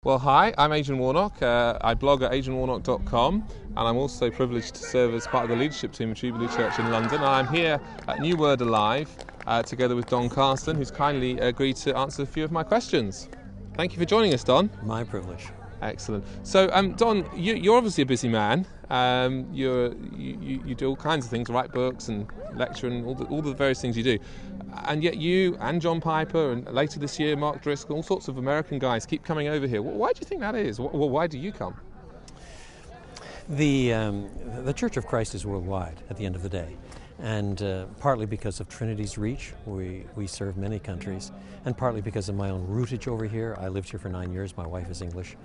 Well, hi, I'm Adrian Warnock. I blog at adrianwarnock.com, and I'm also privileged to serve as part of the leadership team of Jubilee Church in London. And I'm here at New Word Alive together with Don Carson, who's kindly agreed to answer a few of my questions. Thank you for joining us, Don. My privilege. Excellent. So, Don, you're obviously a busy man. You do all kinds of things, write books and lecture and all the various things you do. And yet you and John Piper and later this year Mark Driscoll, all sorts of American guys keep coming over here. Why do you think that is? Why do you come? The Church of Christ is worldwide at the end of the day. And partly because of Trinity's reach, we serve many countries, and partly because of my own rootage over here. I lived here for 9 years, my wife is English,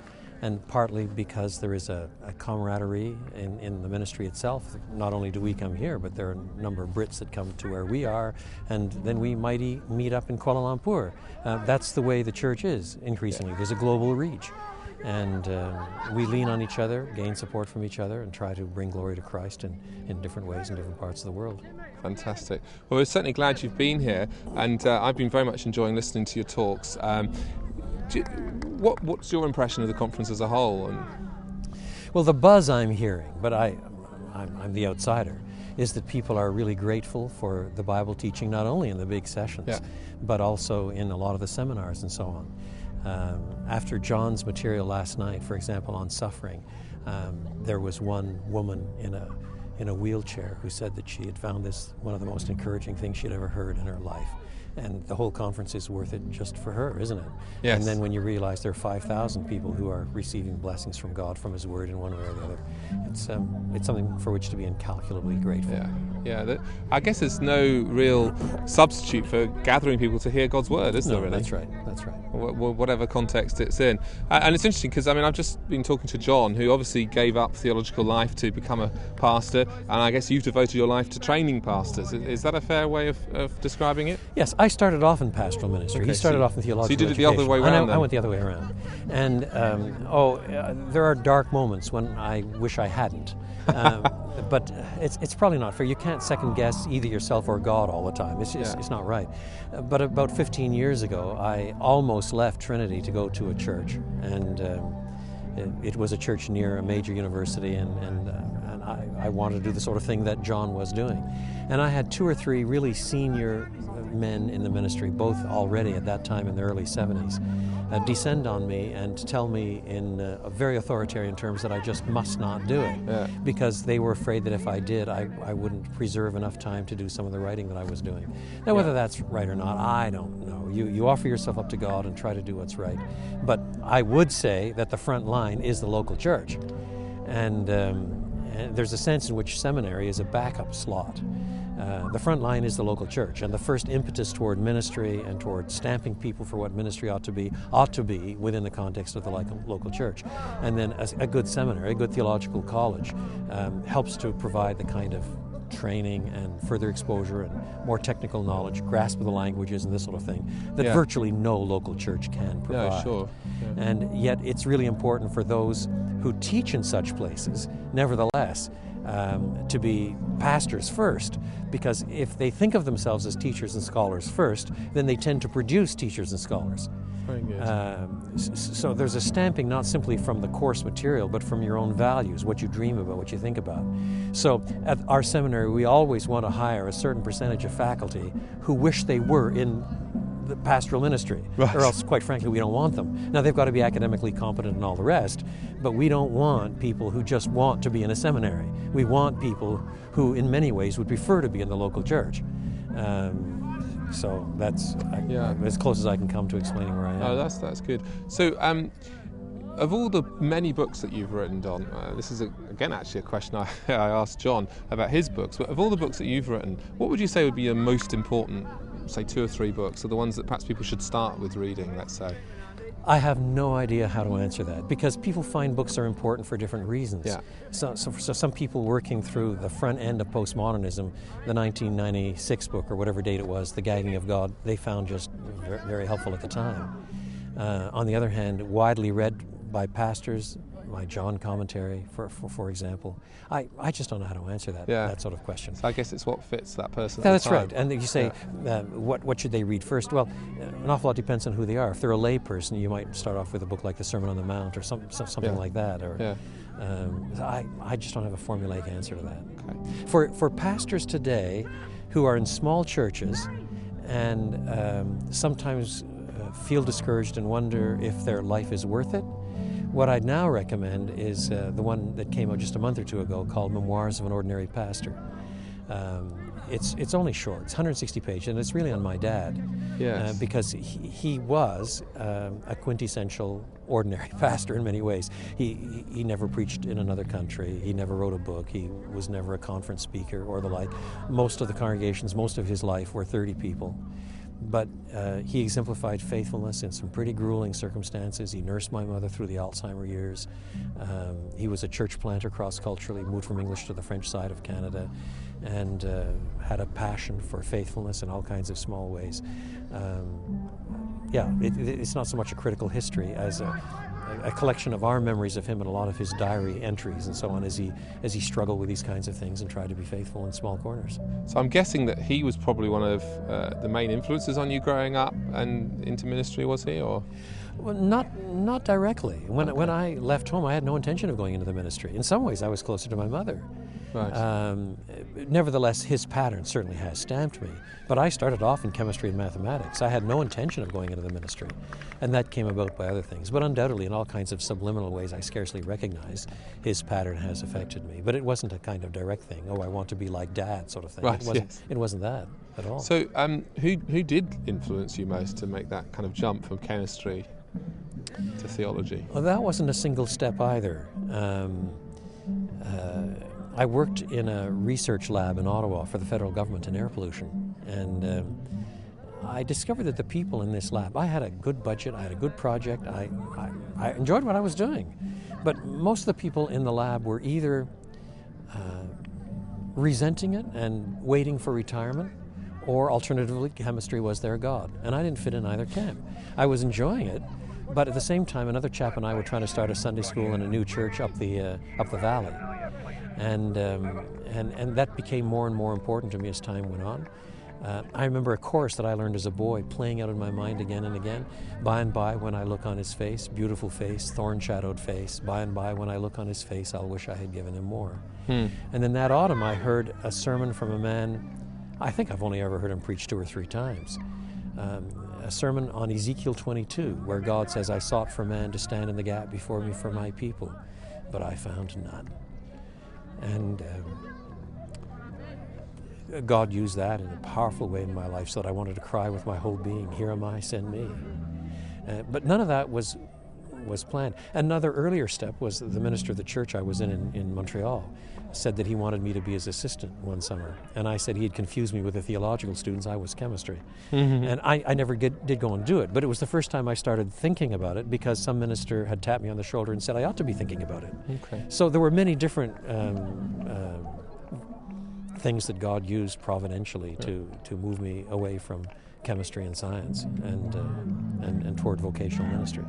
and partly because there is a camaraderie in the ministry itself. Not only do we come here, but there are a number of Brits that come to where we are, and then we might meet up in Kuala Lumpur. That's the way the church is increasingly. There's a global reach. And we lean on each other, gain support from each other, and try to bring glory to Christ in different ways in different parts of the world. Fantastic. Well, we're certainly glad you've been here, and I've been very much enjoying listening to your talks. What's your impression of the conference as a whole? Well, the buzz I'm hearing, but I'm the outsider, is that people are really grateful for the Bible teaching, not only in the big sessions, but also in a lot of the seminars and so on. After John's material last night, for example, on suffering, there was one woman in a wheelchair who said that she had found this one of the most encouraging things she'd ever heard in her life. And the whole conference is worth it just for her, isn't it? Yes. And then when you realize there are 5,000 people who are receiving blessings from God, from His Word in one way or the other, it's something for which to be incalculably grateful. Yeah. I guess there's no real substitute for gathering people to hear God's Word, is there, really? That's right. Whatever context it's in. And it's interesting because, I've just been talking to John, who obviously gave up theological life to become a pastor, and I guess you've devoted your life to training pastors. Is that a fair way of describing it? Yes, I started off in pastoral ministry. Okay, he started off in theological education. So you did it education. the other way around, I went the other way around. And, there are dark moments when I wish I hadn't. But it's probably not fair. You can't second guess either yourself or God all the time. It's not right. But about 15 years ago, I almost left Trinity to go to a church, and it was a church near a major university, and I wanted to do the sort of thing that John was doing. And I had 2 or 3 really senior men in the ministry, both already at that time in the early 70s, descend on me and tell me in very authoritarian terms that I just must not do it, because they were afraid that if I did, I wouldn't preserve enough time to do some of the writing that I was doing. Now, whether that's right or not, I don't know. You offer yourself up to God and try to do what's right. But I would say that the front line is the local church. And there's a sense in which seminary is a backup slot. The front line is the local church, and the first impetus toward ministry and toward stamping people for what ministry ought to be within the context of the local church. And then a good seminary, a good theological college, helps to provide the kind of training and further exposure and more technical knowledge, grasp of the languages and this sort of thing that virtually no local church can provide. Yeah, sure. Yeah. And yet it's really important for those who teach in such places, nevertheless, to be pastors first, because if they think of themselves as teachers and scholars first, then they tend to produce teachers and scholars. Very good. So there's a stamping not simply from the course material, but from your own values, what you dream about, what you think about. So at our seminary, we always want to hire a certain percentage of faculty who wish they were in the pastoral ministry, or else, quite frankly, we don't want them. Now, they've got to be academically competent and all the rest, but we don't want people who just want to be in a seminary. We want people who, in many ways, would prefer to be in the local church. So that's as close as I can come to explaining where I am. Oh, that's good. So, of all the many books that you've written, Don, this is again actually a question I asked John about his books. But of all the books that you've written, what would you say would be the most important, say 2 or 3 books, or the ones that perhaps people should start with reading, let's say? I have no idea how to answer that, because people find books are important for different reasons. Yeah. So some people working through the front end of postmodernism, the 1996 book or whatever date it was, The Gagging of God, they found just very, very helpful at the time. On the other hand, widely read by pastors, my John commentary, for example. I just don't know how to answer that sort of question. So I guess it's what fits that person. That's right. And you say, what should they read first? Well, an awful lot depends on who they are. If they're a lay person, you might start off with a book like the Sermon on the Mount or something like that. Or I just don't have a formulaic answer to that. Okay. For pastors today who are in small churches and sometimes feel discouraged and wonder if their life is worth it, what I'd now recommend is the one that came out just a month or two ago called Memoirs of an Ordinary Pastor. It's only short. It's 160 pages, and it's really on my dad. Yes. Because he was a quintessential ordinary pastor in many ways. He never preached in another country. He never wrote a book. He was never a conference speaker or the like. Most of the congregations, most of his life were 30 people. But he exemplified faithfulness in some pretty grueling circumstances. He nursed my mother through the Alzheimer years. He was a church planter cross-culturally, moved from English to the French side of Canada, and had a passion for faithfulness in all kinds of small ways. It's not so much a critical history as a collection of our memories of him and a lot of his diary entries and so on as he struggled with these kinds of things and tried to be faithful in small corners. So I'm guessing that he was probably one of the main influences on you growing up and into ministry, was he? Or? Well, not directly. When I left home, I had no intention of going into the ministry. In some ways, I was closer to my mother. Right. Nevertheless, his pattern certainly has stamped me. But I started off in chemistry and mathematics. I had no intention of going into the ministry. And that came about by other things. But undoubtedly, in all kinds of subliminal ways I scarcely recognize, his pattern has affected me. But it wasn't a kind of direct thing, I want to be like Dad sort of thing. Right, it wasn't that at all. So who did influence you most to make that kind of jump from chemistry to theology? Well, that wasn't a single step either. I worked in a research lab in Ottawa for the federal government in air pollution, and I discovered that the people in this lab, I had a good budget, I had a good project, I enjoyed what I was doing, but most of the people in the lab were either resenting it and waiting for retirement, or alternatively, chemistry was their god, and I didn't fit in either camp. I was enjoying it, but at the same time, another chap and I were trying to start a Sunday school in a new church up the valley. And that became more and more important to me as time went on. I remember a chorus that I learned as a boy playing out in my mind again and again. By and by, when I look on his face, beautiful face, thorn-shadowed face, by and by, when I look on his face, I'll wish I had given him more. And then that autumn, I heard a sermon from a man, I think I've only ever heard him preach 2 or 3 times, a sermon on Ezekiel 22, where God says, I sought for man to stand in the gap before me for my people, but I found none. And God used that in a powerful way in my life so that I wanted to cry with my whole being, here am I, send me. But none of that was planned. Another earlier step was the minister of the church I was in Montreal said that he wanted me to be his assistant one summer. And I said he had confused me with the theological students. I was chemistry. And I never did go and do it. But it was the first time I started thinking about it because some minister had tapped me on the shoulder and said I ought to be thinking about it. Okay. So there were many different things that God used providentially to move me away from chemistry and science and toward vocational ministry.